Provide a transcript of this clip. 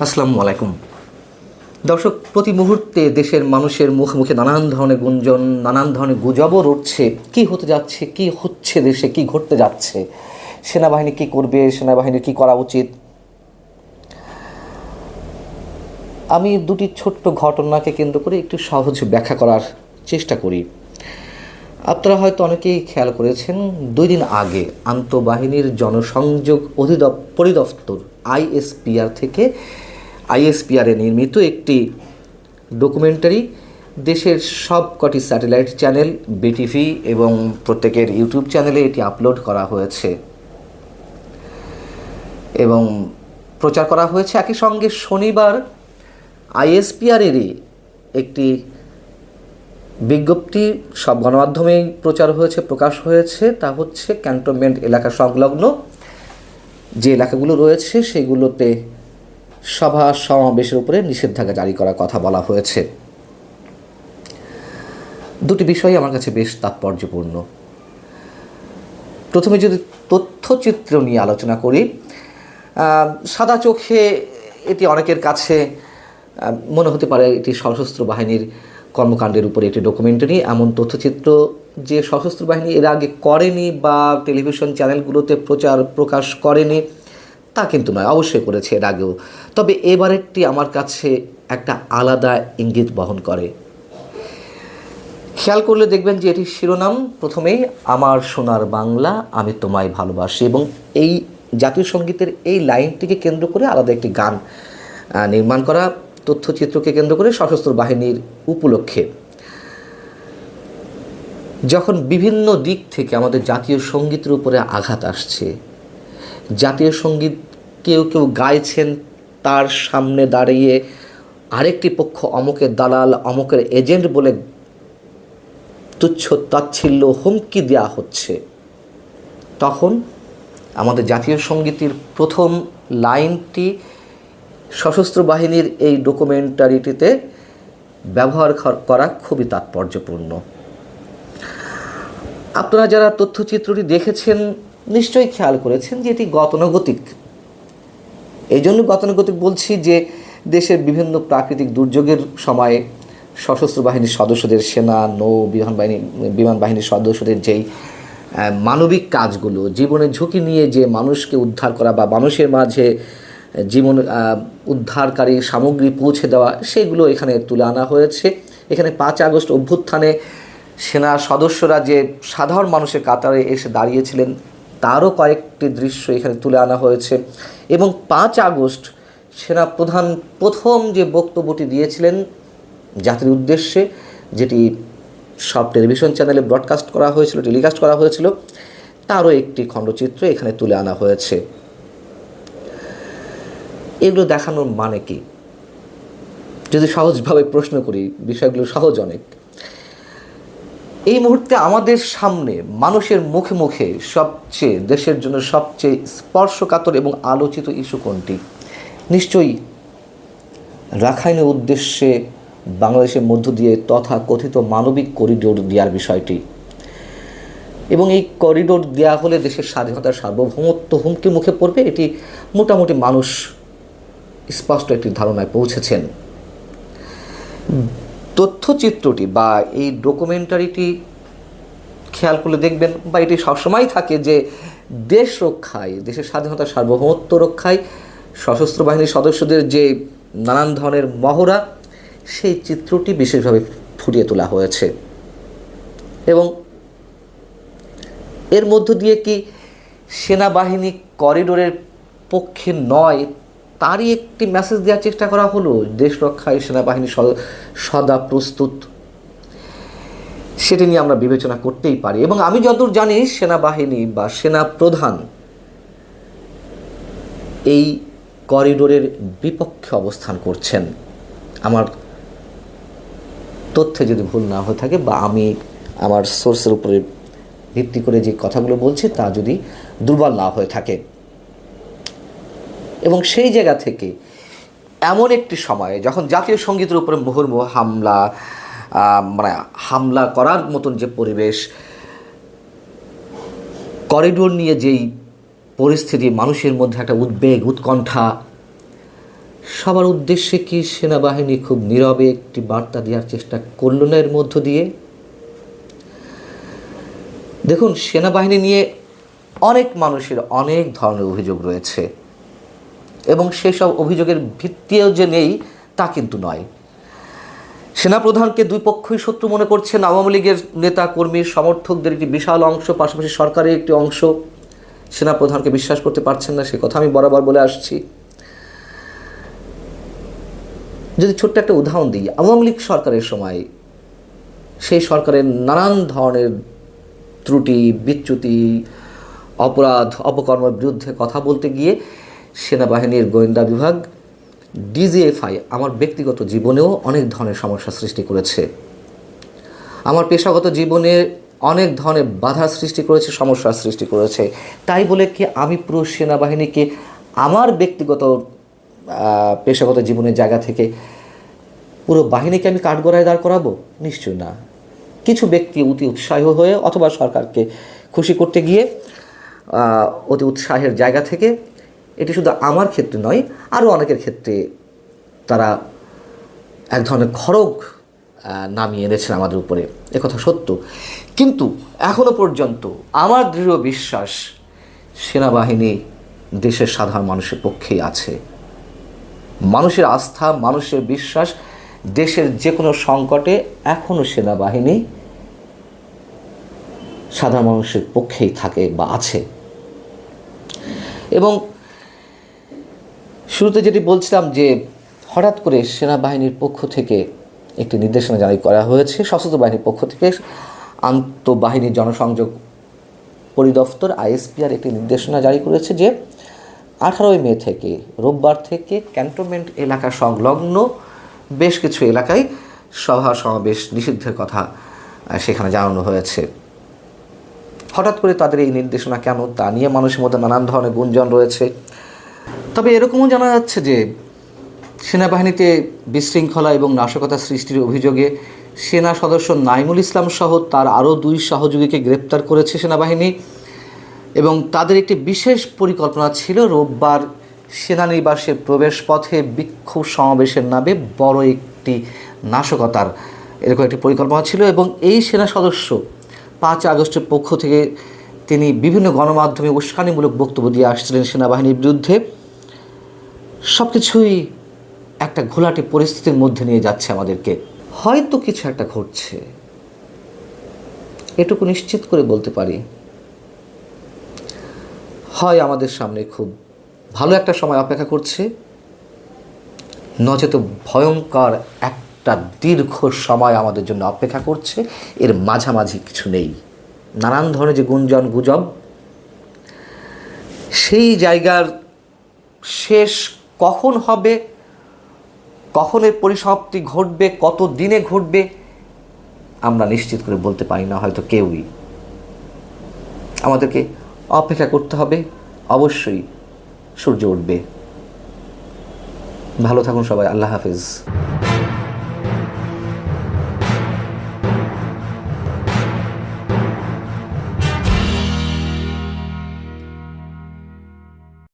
আসসালামু আলাইকুম দর্শক। প্রতি মুহূর্তে দেশের মানুষের মুখে মুখে নানান ধরনের গুঞ্জন, নানান ধরনের গুজবও উঠছে। কি হতে যাচ্ছে, কি হচ্ছে, দেশে কি ঘটতে যাচ্ছে, সেনাবাহিনী কি করবে, সেনাবাহিনীর কি করা উচিত। আমি দুটি ছোট্ট ঘটনাকে কেন্দ্র করে একটু সহজ ব্যাখ্যা করার চেষ্টা করি। আপনারা হয়তো অনেকেই খেয়াল করেছেন, 2 দিন আগে আন্তঃবাহিনীর জনসংযোগ পরিদপ্তর আইএসপিআর থেকে আইএসপিআরে নির্মিত একটি ডকুমেন্টারি দেশের সবকটি স্যাটেলাইট চ্যানেল, বিটিভি এবং প্রত্যেকের ইউটিউব চ্যানেলে এটি আপলোড করা হয়েছে এবং প্রচার করা হয়েছে। একই সঙ্গে শনিবার আইএসপিআরেরই একটি বিজ্ঞপ্তি সব গণমাধ্যমেই প্রকাশ হয়েছে। তা হচ্ছে ক্যান্টনমেন্ট এলাকা সংলগ্ন যে এলাকাগুলো রয়েছে সেগুলোতে সভা সমাবেশের উপরে নিষেধাজ্ঞা জারি করার কথা বলা হয়েছে। দুটি বিষয় আমার কাছে বেশ তাৎপর্যপূর্ণ। প্রথমে যদি তথ্যচিত্র নিয়ে আলোচনা করি, সাদা চোখে এটি অনেকের কাছে মনে হতে পারে এটি সশস্ত্র বাহিনীর কর্মকাণ্ডের উপরে একটি ডকুমেন্টারি। এমন তথ্যচিত্র যে সশস্ত্র বাহিনী এর আগে করেনি বা টেলিভিশন চ্যানেলগুলোতে প্রকাশ করেনি তা কিন্তু নয়, অবশ্যই করেছে এর আগেও। তবে এবারেরটি আমার কাছে একটা আলাদা ইঙ্গিত বহন করে। খেয়াল করলে দেখবেন যে এটির শিরোনাম প্রথমেই আমার সোনার বাংলা, আমি তোমায় ভালোবাসি, এবং এই জাতীয় সঙ্গীতের এই লাইনটিকে কেন্দ্র করে আলাদা একটি গান নির্মাণ করা, তথ্যচিত্রকে কেন্দ্র করে সশস্ত্র বাহিনীর উপলক্ষে। যখন বিভিন্ন দিক থেকে আমাদের জাতীয় সঙ্গীতের উপরে আঘাত আসছে, জাতীয় সঙ্গীত কেউ কেউ গাইছেন, তার সামনে দাঁড়িয়ে আরেকটি পক্ষ অমুকের দালাল, অমুকের এজেন্ট বলে তুচ্ছ তাচ্ছিল্য হুমকি দেওয়া হচ্ছে, তখন আমাদের জাতীয় সঙ্গীতের প্রথম লাইনটি সশস্ত্র বাহিনীর এই ডকুমেন্টারিটিতে ব্যবহার করা খুবই তাৎপর্যপূর্ণ। আপনারা যারা তথ্যচিত্রটি দেখেছেন নিশ্চয়ই খেয়াল করেছেন যে এটি গতানুগতিক। এই জন্য গতানুগতিক বলছি যে দেশের বিভিন্ন প্রাকৃতিক দুর্যোগের সময় সশস্ত্র বাহিনীর সদস্যদের, সেনা, নৌ বিমান বাহিনীর সদস্যদের যেই মানবিক কাজগুলো, জীবনের ঝুঁকি নিয়ে যে মানুষকে উদ্ধার করা বা মানুষের মাঝে জীবন উদ্ধারকারী সামগ্রী পৌঁছে দেওয়া, সেগুলো এখানে তুলে আনা হয়েছে। এখানে 5 আগস্ট অভ্যুত্থানে সেনা সদস্যরা যে সাধারণ মানুষের কাতারে এসে দাঁড়িয়েছিলেন তারও কয়েকটি দৃশ্য এখানে তুলে আনা হয়েছে। এবং 5 আগস্ট সেনা প্রধান প্রথম যে বক্তব্যটি দিয়েছিলেন জাতির উদ্দেশ্যে, যেটি সব টেলিভিশন চ্যানেলে টেলিকাস্ট করা হয়েছিল, তারও একটি খণ্ডচিত্র এখানে তুলে আনা হয়েছে। এগুলো দেখানোর মানে কি? যদি সহজভাবে প্রশ্ন করি, বিষয়গুলো সহজ অনেক। এই মুহূর্তে আমাদের সামনে মানুষের মুখে মুখে দেশের জন্য সবচেয়ে স্পর্শকাতর এবং আলোচিত ইস্যু কোনটি? নিশ্চয়ই রাখাইনের উদ্দেশ্যে বাংলাদেশের মধ্য দিয়ে তথাকথিত মানবিক করিডোর দেওয়ার বিষয়টি। এবং এই করিডোর দেওয়া হলে দেশের স্বাধীনতার সার্বভৌমত্ব হুমকির মুখে পড়বে, এটি মোটামুটি মানুষ স্পষ্ট একটি ধারণায় পৌঁছেছেন। তথ্যচিত্রটি বা এই ডকুমেন্টারিটি খেয়াল করলে দেখবেন, বা এটি সবসময় থাকে যে দেশ রক্ষায়, দেশের স্বাধীনতার সার্বভৌমত্ব রক্ষায় সশস্ত্র বাহিনীর সদস্যদের যে নানান ধরনের মহড়া, সেই চিত্রটি বিশেষভাবে ফুটিয়ে তোলা হয়েছে। এবং এর মধ্য দিয়ে কি সেনাবাহিনী করিডোরের পক্ষে নয় তারই একটি মেসেজ দেওয়ার চেষ্টা করা হলো, দেশ রক্ষায় সেনাবাহিনী সদা প্রস্তুত। সেটি নিয়ে আমরা বিবেচনা করতেই পারি। এবং আমি যতদূর জানি সেনাবাহিনী বা সেনা প্রধান এই করিডোরের বিপক্ষে অবস্থান করছেন, আমার তথ্যে যদি ভুল না হয়ে থাকে বা আমি আমার সোর্সের উপরে ভিত্তি করে যে কথাগুলো বলছি তা যদি দুর্বল না হয়ে থাকে। এবং সেই জায়গা থেকে এমন একটি সময়ে যখন জাতীয় সঙ্গীতের উপরে মুহুর্মুহু হামলা করার মতন যে পরিবেশ, করিডোর নিয়ে যেই পরিস্থিতি, মানুষের মধ্যে একটা উদ্বেগ, উৎকণ্ঠা, সবার উদ্দেশ্যে কি সেনাবাহিনী খুব নীরবে একটি বার্তা দেওয়ার চেষ্টা করল না এর মধ্য দিয়ে? দেখুন, সেনাবাহিনী নিয়ে অনেক মানুষের অনেক ধরনের অভিযোগ রয়েছে এবং সেসব অভিযোগের ভিত্তিও যে নেই তা কিন্তু নয়। সেনাপ্রধানকে দুই পক্ষই শত্রু মনে করছেন। আওয়ামী লীগের নেতা কর্মী সমর্থকদের একটি বিশাল অংশ, পাশাপাশি সরকারের একটি অংশ সেনাপ্রধানকে বিশ্বাস করতে পারছেন না, সে কথা আমি বরাবর বলে আসছি। যদি ছোট্ট একটা উদাহরণ দিই, আওয়ামী লীগ সরকারের সময় সেই সরকারের নানান ধরনের ত্রুটি, বিচ্যুতি, অপরাধ, অপকর্মের বিরুদ্ধে কথা বলতে গিয়ে সেনাবাহিনীর গোয়েন্দা বিভাগ ডিজিএফআই আমার ব্যক্তিগত জীবনেও অনেক ধরনের সমস্যা সৃষ্টি করেছে, আমার পেশাগত জীবনে অনেক ধরনের বাধার সৃষ্টি করেছে, সমস্যার সৃষ্টি করেছে। তাই বলে কি আমি পুরো সেনাবাহিনীকে আমার ব্যক্তিগত পেশাগত জীবনের জায়গা থেকে পুরো বাহিনীকে আমি কাঠগড়ায় দাঁড় করাবো? নিশ্চয়ই না। কিছু ব্যক্তি অতি উৎসাহী হয়ে অথবা সরকারকে খুশি করতে গিয়ে অতি উৎসাহের জায়গা থেকে, এটি শুধু আমার ক্ষেত্রে নয়, আরও অনেকের ক্ষেত্রে তারা এক ধরনের খড়গ নামিয়ে এনেছেন আমাদের উপরে, একথা সত্য। কিন্তু এখনো পর্যন্ত আমার দৃঢ় বিশ্বাস সেনাবাহিনী দেশের সাধারণ মানুষের পক্ষেই আছে। মানুষের আস্থা, মানুষের বিশ্বাস দেশের যে কোনো সংকটে এখনও সেনাবাহিনী সাধারণ মানুষের পক্ষেই থাকে বা আছে। এবং শুরুতে যেটি বলছিলাম যে হঠাৎ করে সেনাবাহিনীর পক্ষ থেকে একটি নির্দেশনা জারি করা হয়েছে, সশস্ত্র বাহিনীর পক্ষ থেকে আন্তঃবাহিনী জনসংযোগ পরিদপ্তর আইএসপিআর একটি নির্দেশনা জারি করেছে যে 18 মে থেকে, রোববার থেকে ক্যান্টনমেন্ট এলাকা সংলগ্ন বেশ কিছু এলাকায় সভা সমাবেশ নিষিদ্ধের কথা সেখানে জানানো হয়েছে। হঠাৎ করে তাদের এই নির্দেশনা কেন, তা নিয়ে মানুষের মধ্যে নানান ধরনের গুঞ্জন রয়েছে। তবে এরকমও জানা যাচ্ছে যে সেনাবাহিনীতে বিশৃঙ্খলা এবং নাশকতা সৃষ্টির অভিযোগে সেনা সদস্য নাইমুল ইসলাম সহ তার আরও 2 সহযোগীকে গ্রেপ্তার করেছে সেনাবাহিনী এবং তাদের একটি বিশেষ পরিকল্পনা ছিল রোববার সেনানিবাসের প্রবেশপথে বিক্ষোভ সমাবেশের নামে বড় একটি নাশকতার এরকম একটি পরিকল্পনা ছিল। এবং এই সেনা সদস্য 5 আগস্টের পক্ষ থেকে তিনি বিভিন্ন গণমাধ্যমে উস্কানিমূলক বক্তব্য দিয়ে আসছিলেন সেনাবাহিনীর বিরুদ্ধে। সব কিছুই একটা ঘোলাটে পরিস্থিতির মধ্যে নিয়ে যাচ্ছে আমাদেরকে। হয়তো কিছু একটা ঘটছে, এটুকু নিশ্চিত করে বলতে পারি। হয় আমাদের সামনে খুব ভালো একটা সময় অপেক্ষা করছে, নচেত ভয়ঙ্কর একটা দীর্ঘ সময় আমাদের জন্য অপেক্ষা করছে। এর মাঝামাঝি কিছু নেই। নানান ধরনের যে গুঞ্জন গুজব, সেই জায়গার শেষ কখন হবে, কখন এর পরিসমাপ্তি ঘটবে, কত দিনে ঘটবে, আমরা নিশ্চিত করে বলতে পারি না হয়তো কেউই। আমাদেরকে অপেক্ষা করতে হবে, অবশ্যই সূর্য উঠবে। ভালো থাকুন সবাই, আল্লাহ হাফেজ।